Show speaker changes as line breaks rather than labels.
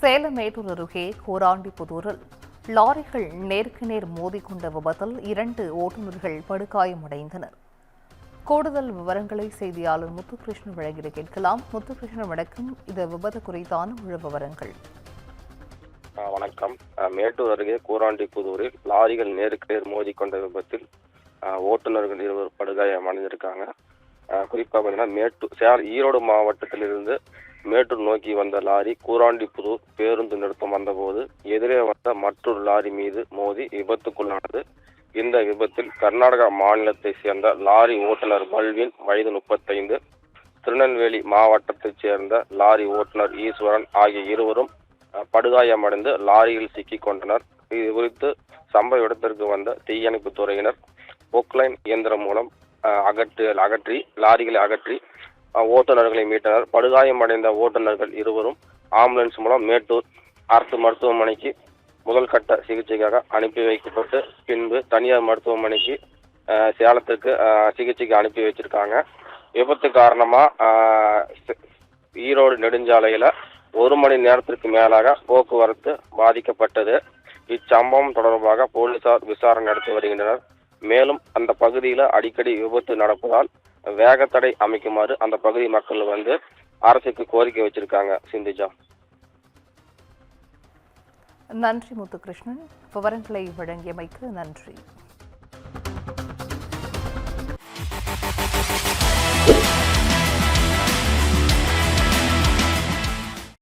சேலம் மேட்டூர் அருகே கோராண்டிப்புதூரில் லாரிகள் நேருக்கு நேர் மோதிக்கொண்ட விபத்தில் 2 ஓட்டுநர்கள் படுகாயமடைந்தனர். கூடுதல் விவரங்களை செய்தியாளர் முத்துகிருஷ்ணன் வழங்கிட கேட்கலாம். முத்துகிருஷ்ணன் வணக்கம். இந்த விபத்து குறித்தான முழு விவரங்கள்.
வணக்கம். மேட்டூர் அருகே கோராண்டிப்புதூரில் லாரிகள் நேருக்கு நேர் மோதிக்கொண்ட விபத்தில் ஓட்டுநர்கள் 2 படுகாயம் அடைந்திருக்காங்க. குறிப்பாக பார்த்தீங்கன்னா ஈரோடு மாவட்டத்திலிருந்து மேட்டூர் நோக்கி வந்த லாரி கோராண்டிப்புதூர் பேருந்து நிறுத்தம் வந்தபோது எதிரே வந்த மற்றொரு லாரி மீது மோதி விபத்துக்குள்ளானது. இந்த விபத்தில் கர்நாடகா மாநிலத்தை சேர்ந்த லாரி ஓட்டுநர் பல்வின் வயது 35, திருநெல்வேலி மாவட்டத்தைச் சேர்ந்த லாரி ஓட்டுநர் ஈஸ்வரன் ஆகிய இருவரும் படுகாயமடைந்து லாரியில் சிக்கிக் கொண்டனர். இது குறித்து சம்பவ இடத்திற்கு வந்த தீயணைப்பு துறையினர் பொக்லைன் இயந்திரம் மூலம் லாரிகளை அகற்றி ஓட்டுநர்களை மீட்டனர். படுகாயமடைந்த ஓட்டுநர்கள் இருவரும் ஆம்புலன்ஸ் மூலம் மேட்டூர் அரசு மருத்துவமனைக்கு முதல் கட்ட சிகிச்சைக்காக அனுப்பி வைக்கப்பட்டு பின்பு தனியார் மருத்துவமனைக்கு சேலத்திற்கு சிகிச்சைக்கு அனுப்பி வச்சிருக்காங்க. விபத்து காரணமா ஈரோடு நெடுஞ்சாலையில 1 மணி நேரத்திற்கு மேலாக போக்குவரத்து பாதிக்கப்பட்டது. இச்சம்பவம் தொடர்பாக போலீசார் விசாரணை நடத்தி வருகின்றனர். மேலும் அந்த பகுதியில் அடிக்கடி விபத்து நடப்பதால் வேகத்தடை அமைக்குமாறு அந்த பகுதி மக்கள் அரசுக்கு கோரிக்கை வச்சிருக்காங்க. சிந்திஜா.
நன்றி முத்துகிருஷ்ணன். விவரங்களை வழங்கியமைக்கு நன்றி.